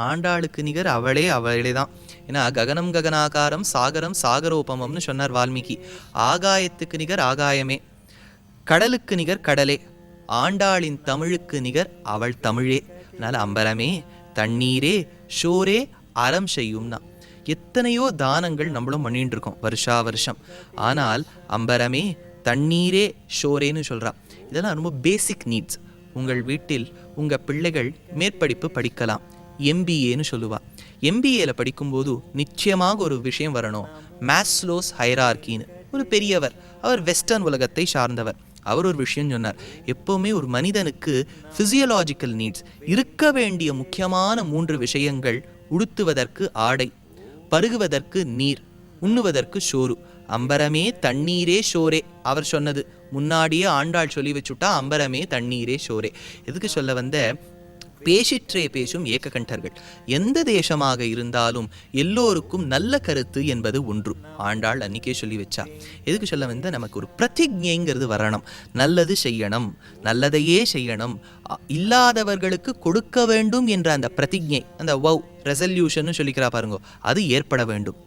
ஆண்டாளுக்கு நிகர் அவளே அவளே தான். ஏன்னா ககனம் ககனாகாரம் சாகரம் சாகரோபமம்னு சொன்னார் வால்மீகி. ஆகாயத்துக்கு நிகர் ஆகாயமே, கடலுக்கு நிகர் கடலே, ஆண்டாளின் தமிழுக்கு நிகர் அவள் தமிழே. அதனால அம்பரமே தண்ணீரே ஷோரே அறம் செய்யும்னா. எத்தனையோ தானங்கள் நம்மளும் பண்ணிட்டு இருக்கோம் வருஷா வருஷம். ஆனால் அம்பரமே தண்ணீரே ஷோரேன்னு சொல்றா. இதெல்லாம் ரொம்ப பேசிக் நீட்ஸ். உங்கள் வீட்டில் உங்கள் பிள்ளைகள் மேற்படிப்பு படிக்கலாம், எம்பிஏன்னு சொல்லுவா. எம்பிஏல படிக்கும்போது நிச்சயமாக ஒரு விஷயம் வரணும், மேஸ்லோஸ் ஹைரார்கின்னு. ஒரு பெரியவர், அவர் வெஸ்டர்ன் உலகத்தை சார்ந்தவர். அவர் ஒரு விஷயம் சொன்னார், எப்போவுமே ஒரு மனிதனுக்கு ஃபிசியலாஜிக்கல் நீட்ஸ் இருக்க வேண்டிய முக்கியமான 3 விஷயங்கள்: உடுத்துவதற்கு ஆடை, பருகுவதற்கு நீர், உண்ணுவதற்கு சோறு. அம்பரமே தண்ணீரே ஷோரே அவர் சொன்னது முன்னாடியே ஆண்டாள் சொல்லி வச்சுட்டா. அம்பரமே தண்ணீரே ஷோரே எதுக்கு சொல்ல வந்த? பேசிற்றே பேசும் ஏககண்டர்கள். எந்த தேசமாக இருந்தாலும் எல்லோருக்கும் நல்ல கருத்து என்பது ஒன்று. ஆண்டாள் அன்னைக்கே சொல்லி வச்சா. எதுக்கு சொல்ல வந்த? நமக்கு ஒரு பிரதிஜைங்கிறது வரணும். நல்லது செய்யணும், நல்லதையே செய்யணும், இல்லாதவர்களுக்கு கொடுக்க வேண்டும் என்ற அந்த பிரதிஜை, அந்த ரெசல்யூஷன் சொல்லிக்கிறா பாருங்க, அது ஏற்பட வேண்டும்.